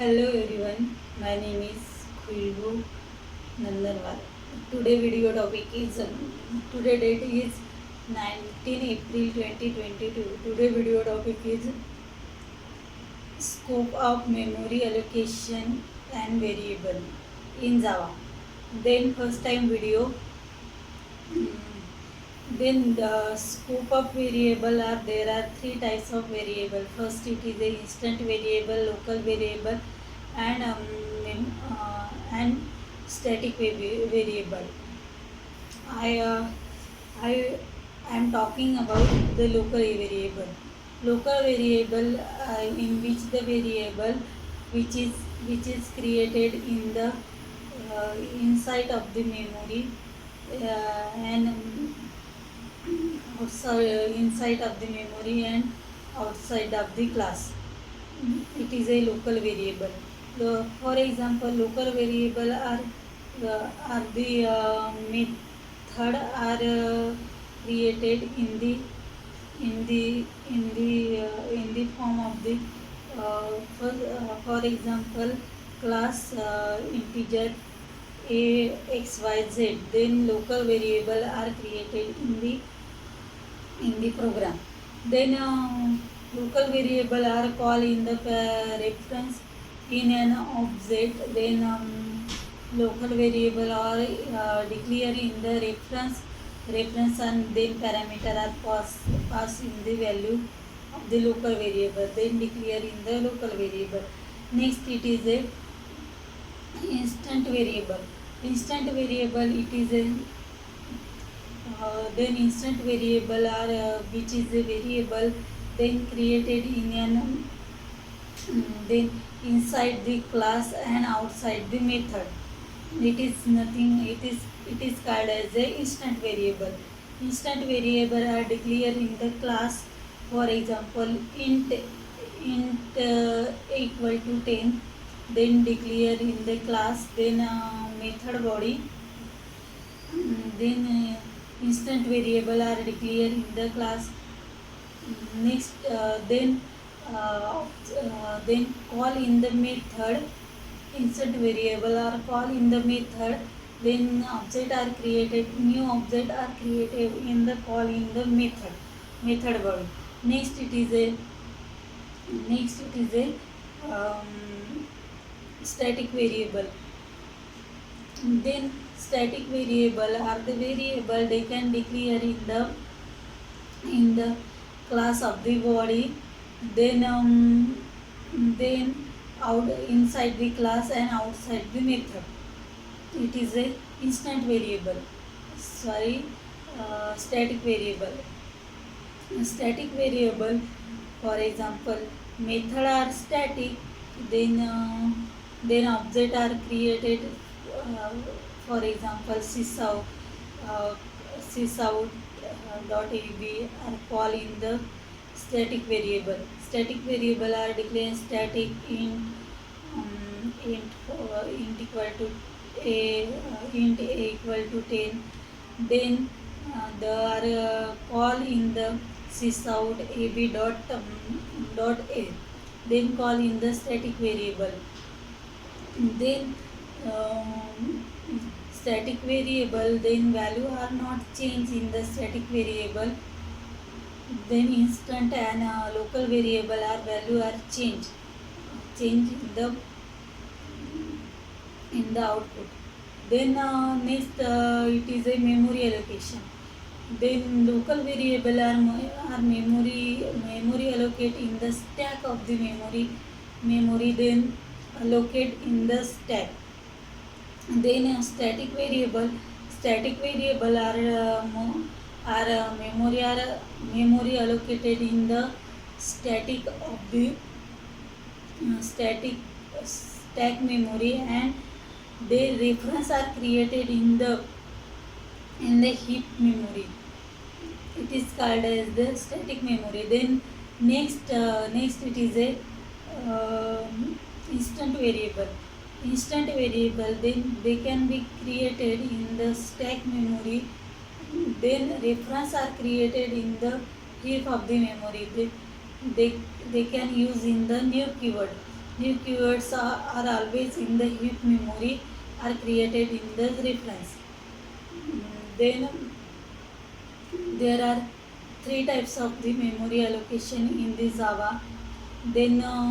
Hello everyone, my name is Khulbu Nandanwar. Today video topic is today date is 19 April 2022. Today video topic is scope of memory allocation and variable in Java. Then first time video. mm, Then the scope of variable are there are three types of variable. First it is a instant variable, local variable, and static variable. I uh, I am talking about the local variable. Local variable in which the variable which is created in the inside of the memory and outside inside of the memory and outside of the class. It is a local variable. For example, local variable are the method are created in the form of the for example class integer a x y z. Then local variable are created in the program. Then local variable are called in the reference in an object. Then local variable are declare in the reference and then parameter are pass in the value of the local variable. Then declare in the local variable. Next it is a instant variable. Instant variable it is a then instant variable are which is a variable then created in an then inside the class and outside the method. It is nothing. It is called as a instant variable. Instant variable are declared in the class. For example, int equal to 10. Then declare in the class. Then method body. Then instant variable are declared in the class. Next then call in the method. Instant variable are call in the method. Then object are created. New object are created in the call in the method body. Next it is a static variable. Then static variable are the variable they can declare in the class of the body. Then out inside the class and outside the method. It is a instant variable. Static variable. Static variable, for example, method are static. Then object are created. For example, sysout sysout dot ab are called in the static variable. Static variable are declared static int equal to int a equal to 10. Then they are call in the sysout ab dot a. Then call in the static variable. Then static variable, then value are not changed in the static variable. Then instant and local variable are value are changed in the output. Then next it is a memory allocation. Then local variable are memory allocate in the stack of the memory then allocate in the stack. Then static variable memory allocated in the static of the static stack memory, and their reference are created in the heap memory. It is called as the static memory. Then next it is a instant variable. Instant variable, then they can be created in the stack memory. Then reference are created in the heap of the memory. They can use in the new keyword. New keywords are always in the heap memory are created in the reference. Then there are three types of the memory allocation in the Java. Then